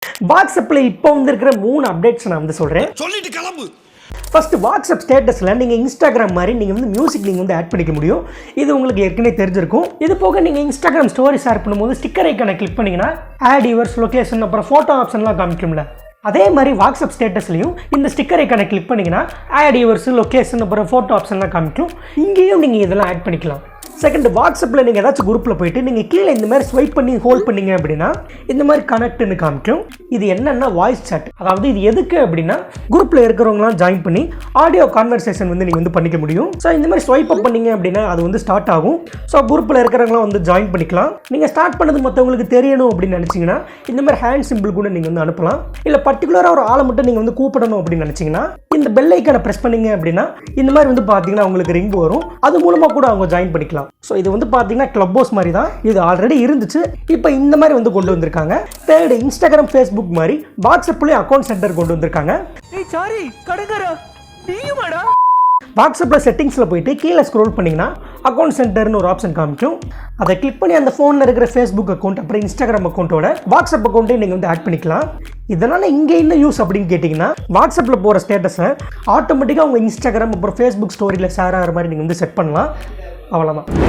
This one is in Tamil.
வாட்ஸ்அப்பில் இப்போ வந்திருக்கிற 3 அப்டேட்ஸ் நான் வந்து சொல்கிறேன். சொல்லிட்டு கிளம்பு. ஃபர்ஸ்ட் வாட்ஸ்அப் ஸ்டேட்டஸில் நீங்கள் இன்ஸ்டாகிராம் மாதிரி நீங்கள் வந்து மியூசிக் நீங்கள் வந்து ஆட் பண்ணிக்க முடியும். இது உங்களுக்கு ஏற்கனவே தெரிஞ்சிருக்கும். இது போக நீங்கள் இன்ஸ்டாகிராம் ஸ்டோரி ஷேர் பண்ணும்போது ஸ்டிக்கர் ஐக்கானை கிளிக் பண்ணிங்கன்னா ஆட் யுவர்ஸ் லொகேஷன் அப்புறம் ஃபோட்டோ ஆப்ஷன்லாம் காமிக்கும்ல. அதே மாதிரி வாட்ஸ்அப் ஸ்டேட்டஸ்லையும் இந்த ஸ்டிக்கர் ஐக்கானை கிளிக் பண்ணிங்கன்னா ஆட் யுவர்ஸ் லொகேஷன் அப்புறம் ஃபோட்டோ ஆப்ஷன்லாம் காமிக்கும். இங்கேயும் நீங்கள் இதெல்லாம் ஆட் பண்ணிக்கலாம். செகண்ட், வாட்ஸ்அப்பில் நீங்கள் ஏதாச்சும் குரூப்பில் போயிட்டு நீங்கள் கீழே இந்த மாதிரி ஸ்வைப் பண்ணி ஹோல்ட் பண்ணீங்க அப்படின்னா இந்த மாதிரி கனெக்ட்னு காமிக்கும். இது என்னென்னா வாய்ஸ் சாட். அதாவது இது எதுக்கு அப்படின்னா குரூப்பில் இருக்கிறவங்களாம் ஜாயின் பண்ணி ஆடியோ கான்வர்சேஷன் வந்து நீங்கள் வந்து பண்ணிக்க முடியும். ஸோ இந்த மாதிரி ஸ்வைப் அப் பண்ணீங்க அப்படின்னா அது வந்து ஸ்டார்ட் ஆகும். ஸோ குரூப்பில் இருக்கிறவங்களாம் வந்து ஜாயின் பண்ணிக்கலாம். நீங்கள் ஸ்டார்ட் பண்ணது மற்றவங்களுக்கு தெரியணும் அப்படின்னு நினச்சிங்கன்னா இந்த மாதிரி ஹேண்ட் சிம்பிள் கூட நீங்கள் வந்து அனுப்பலாம். இல்லை பர்டிகுலராக ஒரு ஆளை மட்டும் நீங்கள் வந்து கூப்பிடணும் அப்படின்னு நினச்சிங்கன்னா இந்த பெல் ஐக்கானை ப்ரெஸ் பண்ணீங்க அப்படின்னா இந்த மாதிரி வந்து பார்த்தீங்கன்னா உங்களுக்கு ரிங் வரும். அது மூலமாக கூட அவங்க ஜாயின் பண்ணிக்கலாம். ஸோ இது வந்து பார்த்தீங்கன்னா கிளப் ஹவுஸ் மாதிரி தான். இது ஆல்ரெடி இருந்துச்சு, இப்போ இந்த மாதிரி வந்து கொண்டு வந்திருக்காங்க. தேர்டு, இன்ஸ்டாகிராம் ஃபேஸ்புக் மாதிரி வாட்ஸ்அப்லேயும் அக்கௌண்ட் சென்டர் கொண்டு வந்திருக்காங்க. வாட்ஸ்அப்பில் செட்டிங்ஸில் போயிட்டு கீழே ஸ்க்ரோல் பண்ணிங்கன்னா அக்கௌண்ட் சென்டர்னு ஒரு ஆப்ஷன் காமிக்கும். அதை கிளிக் பண்ணி அந்த ஃபோனில் இருக்கிற ஃபேஸ்புக் அக்கௌண்ட் அப்புறம் இன்ஸ்டாகிராம் அக்கௌண்ட்டோட வாட்ஸ்அப் அக்கௌண்ட்டையும் நீங்கள் வந்து ஆட் பண்ணிக்கலாம். இதனால் இங்கே என்ன யூஸ் அப்படின்னு கேட்டிங்கன்னா வாட்ஸ்அப்பில் போகிற ஸ்டேட்டஸை ஆட்டோமேட்டிக்காக உங்கள் இன்ஸ்டாகிராம் அப்புறம் ஃபேஸ்புக் ஸ்டோரியில் ஷேர் ஆகிற மாதிரி நீங்கள் வந்து செட் பண்ணலாம். அவ்வளோதான்.